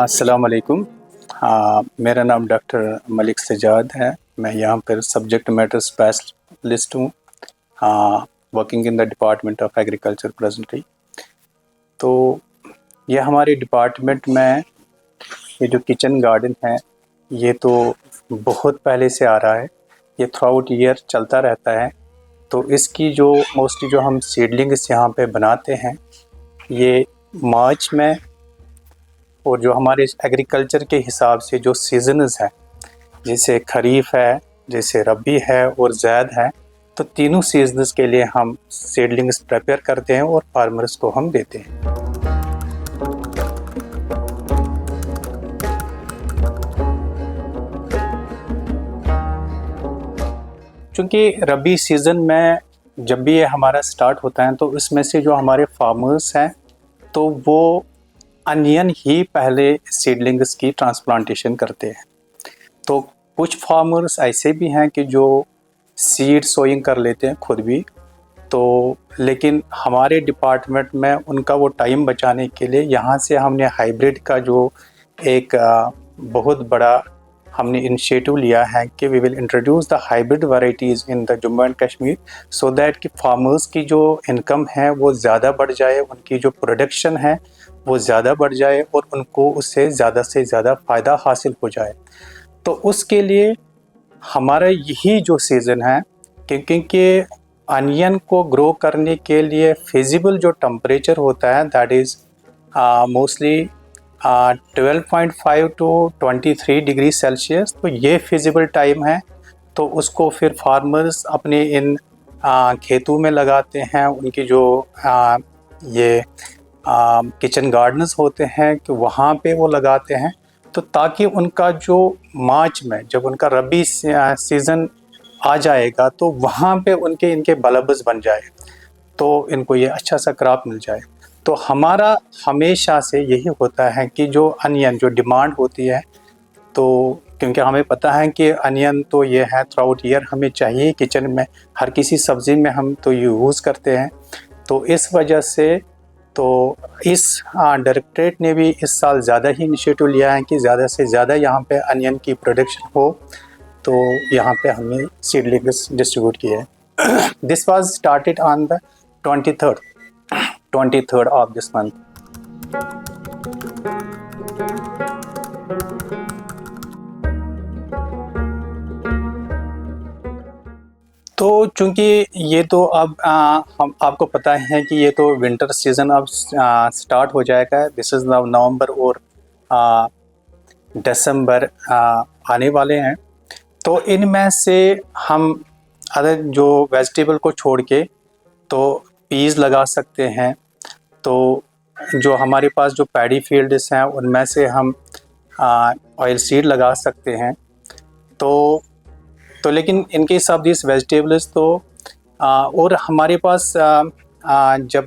अस्सलाम वालेकुम। मेरा नाम डॉक्टर मलिक सजाद है। मैं यहाँ पर सब्जेक्ट मैटर स्पेशलिस्ट हूँ, working in the department of agriculture presently. तो ये हमारे डिपार्टमेंट में ये जो किचन गार्डन है, ये तो बहुत पहले से आ रहा है, ये थ्रू आउट ईयर चलता रहता है। तो इसकी जो मोस्टली जो हम सीडलिंग्स यहाँ पे बनाते हैं, ये मार्च में, और जो हमारे एग्रीकल्चर के हिसाब से जो सीजन्स हैं, जैसे खरीफ है, जैसे रबी है और ज़ैद है, तो तीनों सीजन्स के लिए हम सीडलिंग्स प्रिपेयर करते हैं और फार्मर्स को हम देते हैं। चूँकि रबी सीज़न में जब भी ये हमारा स्टार्ट होता है, तो इसमें से जो हमारे फार्मर्स हैं, तो वो अनियन ही पहले सीडलिंग्स की ट्रांसप्लांटेशन करते हैं। तो कुछ फार्मर्स ऐसे भी हैं कि जो सीड सोइंग कर लेते हैं खुद भी, तो लेकिन हमारे डिपार्टमेंट में उनका वो टाइम बचाने के लिए यहाँ से हमने हाइब्रिड का जो एक बहुत बड़ा हमने इनिशिएटिव लिया है कि we will introduce the hybrid varieties in the Jammu and Kashmir, so that कि फार्मर्स की जो इनकम है वो ज़्यादा बढ़ जाए, उनकी जो प्रोडक्शन है वो ज़्यादा बढ़ जाए और उनको उससे ज़्यादा फ़ायदा हासिल हो जाए। तो उसके लिए हमारा यही जो सीज़न है, क्योंकि अनियन को ग्रो करने के लिए फिजिबल जो टेम्परेचर होता है, that is mostly 12.5 to 23 degree Celsius, तो ये फिजिबल टाइम है। तो उसको फिर फार्मर्स अपने इन खेतों में लगाते हैं, उनकी जो ये किचन गार्डन्स होते हैं कि वहाँ पे वो लगाते हैं, तो ताकि उनका जो मार्च में जब उनका रबी सीज़न आ जाएगा, तो वहाँ पे उनके इनके बल्ब्स बन जाए, तो इनको ये अच्छा सा क्रॉप मिल जाए। तो हमारा हमेशा से यही होता है कि जो अनियन जो डिमांड होती है, तो क्योंकि हमें पता है कि अनियन तो ये है थ्रू आउट ईयर हमें चाहिए किचन में, हर किसी सब्ज़ी में हम तो यूज़ करते हैं। तो इस वजह से तो इस डायरेक्टरेट ने भी इस साल ज़्यादा ही इनिशिएटिव लिया है कि ज़्यादा से ज़्यादा यहाँ पे अनियन की प्रोडक्शन हो, तो यहाँ पे हमने सीडलिंग्स डिस्ट्रीब्यूट किए हैं। This was started on the 23rd of this month. तो चूँकि ये तो अब हम आपको पता है कि ये तो विंटर सीज़न अब स्टार्ट हो जाएगा। दिस इज़ नवंबर और दिसंबर आने वाले हैं। तो इनमें से हम अदर जो वेजिटेबल को छोड़ के तो पीज़ लगा सकते हैं। तो जो हमारे पास जो पैडी फील्ड्स हैं उनमें से हम ऑयल सीड लगा सकते हैं। तो लेकिन इनके सब दिस वेजिटेबल्स तो और हमारे पास जब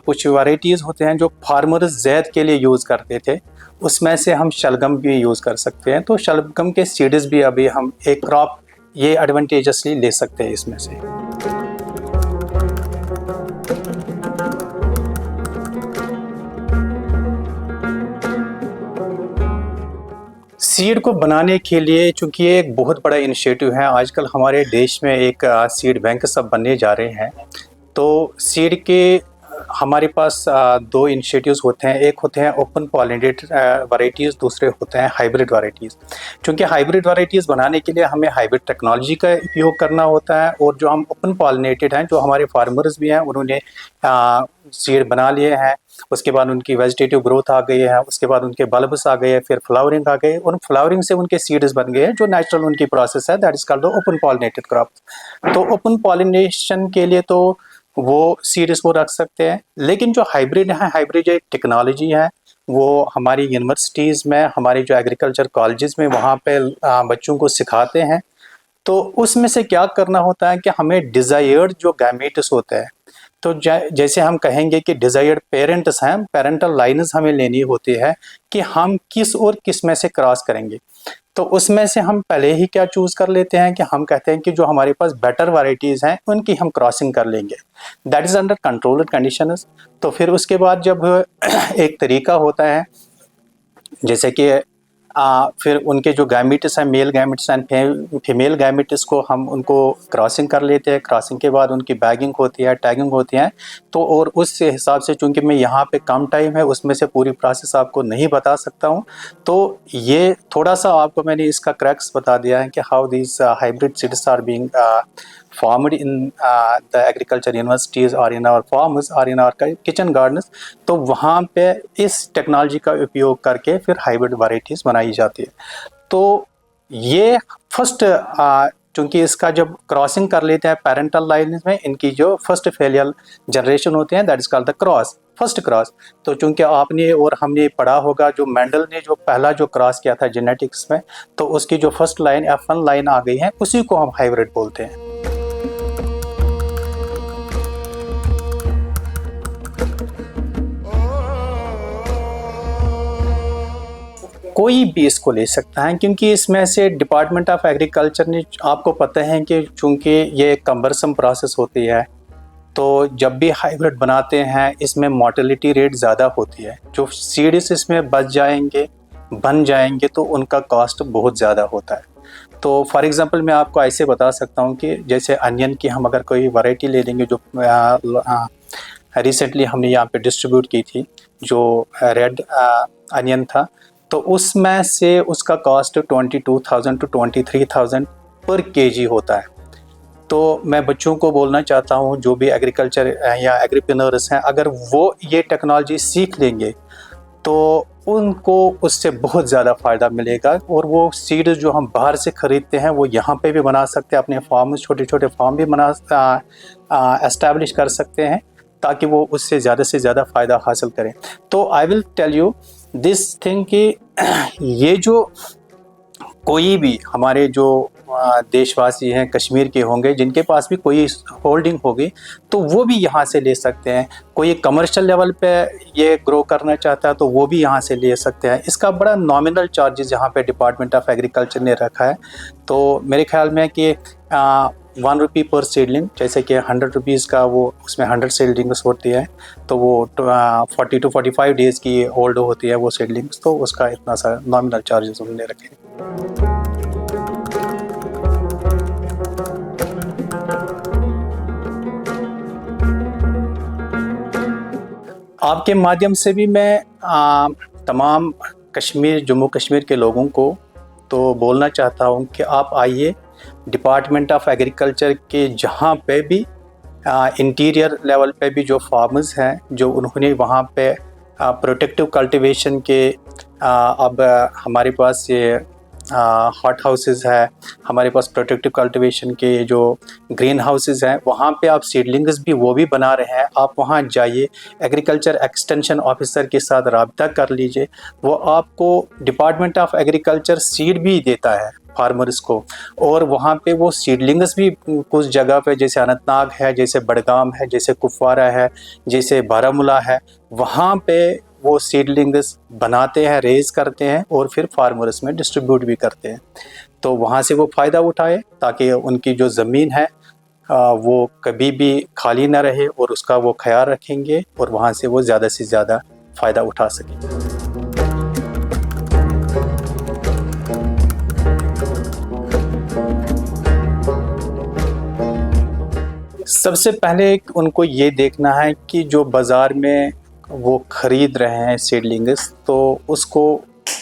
कुछ वैरायटीज़ होते हैं जो फार्मर्स ज़ैद के लिए यूज़ करते थे, उसमें से हम शलगम भी यूज़ कर सकते हैं। तो शलगम के सीड्स भी अभी हम एक क्रॉप ये एडवांटेजसली ले सकते हैं इसमें से। सीड को बनाने के लिए, चूँकि ये एक बहुत बड़ा इनिशिएटिव है, आजकल हमारे देश में एक सीड बैंक सब बनने जा रहे हैं। तो सीड के हमारे पास दो इनिशिएटिव्स होते हैं, एक होते हैं ओपन पॉलिनेटेड वैरायटीज़, दूसरे होते हैं हाइब्रिड वैरायटीज़। क्योंकि हाइब्रिड वैरायटीज़ बनाने के लिए हमें हाइब्रिड टेक्नोलॉजी का उपयोग करना होता है, और जो हम ओपन पॉलिनेटेड हैं, जो हमारे फार्मर्स भी हैं, उन्होंने सीड बना लिए हैं, उसके बाद उनकी वेजिटेटिव ग्रोथ आ गई है, उसके बाद उनके बल्ब्स आ गए, फिर फ्लावरिंग आ गई, और फ्लावरिंग से उनके सीड्स बन गए हैं, जो नेचुरल उनकी प्रोसेस है, that is called the open pollinated crop. तो ओपन पॉलिनेशन के लिए तो वो सीड्स वो रख सकते हैं। लेकिन जो हाइब्रिड है, हाइब्रिड जो एक टेक्नोलॉजी है, वो हमारी यूनिवर्सिटीज़ में, हमारी जो एग्रीकल्चर कॉलेजेस में वहाँ पे बच्चों को सिखाते हैं। तो उसमें से क्या करना होता है कि हमें डिज़ायर्ड जो गैमेट्स होते हैं, तो जैसे हम कहेंगे कि डिज़ायर्ड पेरेंट्स हैं, पेरेंटल लाइन्स हमें लेनी होती है कि हम किस और किस में से क्रॉस करेंगे। तो उसमें से हम पहले ही क्या चूज़ कर लेते हैं कि हम कहते हैं कि जो हमारे पास बेटर वैराइटीज़ हैं उनकी हम क्रॉसिंग कर लेंगे, that is under controlled conditions. तो फिर उसके बाद जब एक तरीका होता है, जैसे कि फिर उनके जो गैमेट्स हैं, male gametes and female gametes को हम उनको क्रॉसिंग कर लेते हैं। क्रॉसिंग के बाद उनकी बैगिंग होती है, टैगिंग होती है। तो और उस हिसाब से, चूँकि मैं यहाँ पे कम टाइम है, उसमें से पूरी प्रोसेस आपको नहीं बता सकता हूँ। तो ये थोड़ा-सा आपको मैंने इसका क्रैक्स बता दिया है कि how these hybrid seeds are being formed in the agriculture universities or in our farms or in our kitchen gardens। तो वहाँ पे इस टेक्नोलॉजी का उपयोग करके फिर हाइब्रिड वैराइटीज़ बनाई जाती है। तो ये फर्स्ट, चूँकि इसका जब क्रॉसिंग कर लेते हैं पैरेंटल लाइन में, इनकी जो फर्स्ट फेलियल जनरेशन होते हैं, that is called the cross, first cross. तो चूँकि आपने और हमने पढ़ा होगा, जो मेंडल ने जो पहला जो क्रॉस किया था जेनेटिक्स में, तो उसकी जो फर्स्ट लाइन F1 लाइन आ गई है, उसी को हम हाइब्रिड बोलते हैं। कोई भी इसको ले सकता है, क्योंकि इसमें से डिपार्टमेंट ऑफ एग्रीकल्चर ने, आपको पता है कि चूँकि ये कम्बरसम प्रोसेस होती है, तो जब भी हाइब्रिड बनाते हैं इसमें मोर्टेलिटी रेट ज़्यादा होती है। जो सीड्स इसमें बन जाएंगे तो उनका कॉस्ट बहुत ज़्यादा होता है। तो फॉर एग्ज़ाम्पल मैं आपको ऐसे बता सकता हूँ कि जैसे अनियन की हम अगर कोई वैरायटी ले लेंगे, जो रिसेंटली हमने यहाँ पे डिस्ट्रीब्यूट की थी, जो रेड अनियन था, तो उसमें से उसका कॉस्ट 22,000 टू 23,000 पर केजी होता है। तो मैं बच्चों को बोलना चाहता हूँ, जो भी एग्रीकल्चर या एग्रीप्रेन्योर्स हैं, अगर वो ये टेक्नोलॉजी सीख लेंगे तो उनको उससे बहुत ज़्यादा फ़ायदा मिलेगा। और वो सीड जो हम बाहर से ख़रीदते हैं वो यहाँ पे भी बना सकते हैं, अपने फार्म, छोटे छोटे फार्म भी एस्टैब्लिश कर सकते हैं, ताकि वो उससे ज़्यादा से ज़्यादा फ़ायदा हासिल करें। तो I will tell you this thing कि ये जो कोई भी हमारे जो देशवासी हैं, कश्मीर के होंगे, जिनके पास भी कोई होल्डिंग होगी, तो वो भी यहाँ से ले सकते हैं। कोई कमर्शियल लेवल पे ये ग्रो करना चाहता है तो वो भी यहाँ से ले सकते हैं। इसका बड़ा नॉमिनल चार्जेस यहाँ पे डिपार्टमेंट ऑफ एग्रीकल्चर ने रखा है। तो मेरे ख्याल में कि 1 रुपी पर सीडलिंग, जैसे कि 100 रुपीज़ का वो, उसमें 100 सीडलिंग्स होती है, तो वो 40 टू 45 डेज़ की ओल्ड होती है वो सीडलिंग्स, तो उसका इतना सा नॉमिनल चार्जेस उन्होंने रखे। आपके माध्यम से भी मैं तमाम जम्मू कश्मीर के लोगों को तो बोलना चाहता हूं कि आप आइए डिपार्टमेंट ऑफ एग्रीकल्चर के जहां पे भी इंटीरियर लेवल पे भी जो फार्मर्स हैं, जो उन्होंने वहां पे प्रोटेक्टिव कल्टीवेशन के अब हमारे पास ये हॉट हाउसेस है, हमारे पास प्रोटेक्टिव कल्टीवेशन के जो ग्रीन हाउसेस हैं, वहाँ पे आप सीडलिंग्स भी वो भी बना रहे हैं। आप वहाँ जाइए, एग्रीकल्चर एक्सटेंशन ऑफिसर के साथ रब्ता कर लीजिए, वो आपको डिपार्टमेंट ऑफ एग्रीकल्चर सीड भी देता है फार्मर्स को। और वहाँ पे वो सीडलिंग्स भी कुछ जगह पे, जैसे अनंतनाग है, जैसे बडगाम है, जैसे कुपवारा है, जैसे बारामूला है, वहाँ पे वो सीडलिंग्स बनाते हैं, रेज करते हैं और फिर फार्मर्स में डिस्ट्रीब्यूट भी करते हैं। तो वहाँ से वो फ़ायदा उठाए, ताकि उनकी जो ज़मीन है वो कभी भी खाली ना रहे, और उसका वो ख्याल रखेंगे और वहाँ से वो ज़्यादा से ज़्यादा फ़ायदा उठा सकें। सबसे पहले उनको ये देखना है कि जो बाज़ार में वो ख़रीद रहे हैं सीडलिंग्स, तो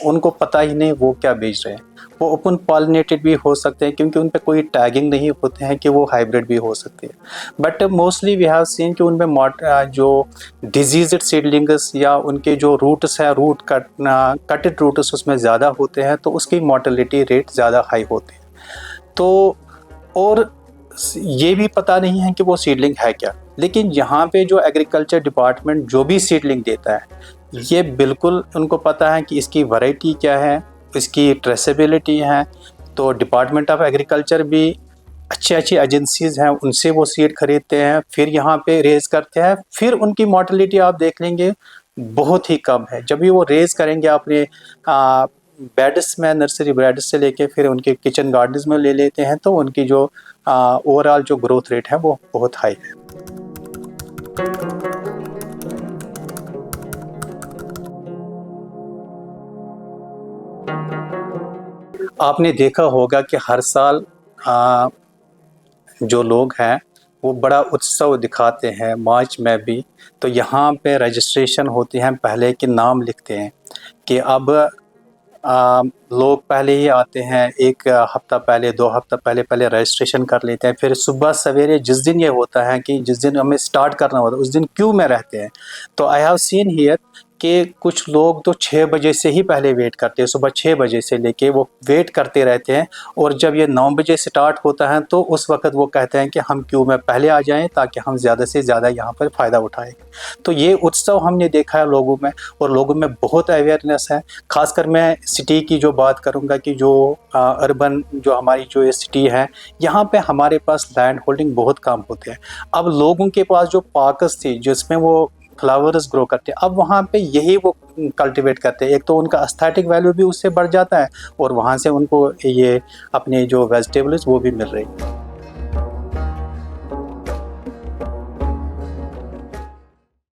उनको पता ही नहीं वो क्या बेच रहे हैं। वो ओपन पॉलिनेटेड भी हो सकते हैं, क्योंकि उन पे कोई टैगिंग नहीं होते हैं कि वो हाइब्रिड भी हो सकते हैं। But mostly we have seen कि उनमें जो डिजीज़ड सीडलिंग्स या उनके जो रूट्स हैं, कटेड रूट्स उसमें ज़्यादा होते हैं, तो उसकी मोर्टेलिटी रेट ज़्यादा हाई होती है। तो और ये भी पता नहीं है कि वो सीडलिंग है क्या। लेकिन यहाँ पे जो एग्रीकल्चर डिपार्टमेंट जो भी सीडलिंग देता है, ये बिल्कुल उनको पता है कि इसकी वैरायटी क्या है, इसकी ट्रेसेबिलिटी है। तो डिपार्टमेंट ऑफ एग्रीकल्चर भी अच्छी एजेंसीज हैं, उनसे वो सीड खरीदते हैं, फिर यहाँ पे रेज करते हैं। फिर उनकी मोर्टेलिटी आप देख लेंगे बहुत ही कम है। जब भी वो रेज करेंगे अपने बेड्स में, नर्सरी बेड्स से लेके फिर उनके किचन गार्डन्स में ले लेते हैं, तो उनकी जो ओवरऑल जो ग्रोथ रेट है वो बहुत हाई है। आपने देखा होगा कि हर साल जो लोग हैं वो बड़ा उत्सव दिखाते हैं मार्च में भी। तो यहाँ पे रजिस्ट्रेशन होती हैं, पहले के नाम लिखते हैं कि अब लोग पहले ही आते हैं, एक हफ्ता पहले, 2 हफ्ता पहले रजिस्ट्रेशन कर लेते हैं। फिर सुबह सवेरे जिस दिन ये होता है कि जिस दिन हमें स्टार्ट करना होता है, उस दिन क्यू में रहते हैं। तो आई हैव सीन हियर कि कुछ लोग तो 6 बजे से ही पहले वेट करते हैं, सुबह 6 बजे से लेके वो वेट करते रहते हैं। और जब ये 9 बजे स्टार्ट होता है तो उस वक्त वो कहते हैं कि हम क्यू में पहले आ जाएं ताकि हम ज़्यादा से ज़्यादा यहाँ पर फ़ायदा उठाएं। तो ये उत्सव हमने देखा है लोगों में, और लोगों में बहुत अवेयरनेस है। खासकर मैं सिटी की जो बात करूँगा कि जो अर्बन जो हमारी जो ये सिटी है, यहाँ पे हमारे पास लैंड होल्डिंग बहुत कम होते हैं। अब लोगों के पास जो पार्क्स थी जिसमें वो फ्लावर्स ग्रो करते हैं, अब वहाँ पे यही वो कल्टीवेट करते हैं। एक तो उनका एस्थेटिक वैल्यू भी उससे बढ़ जाता है, और वहाँ से उनको ये अपने जो वेजिटेबल्स वो भी मिल रही है।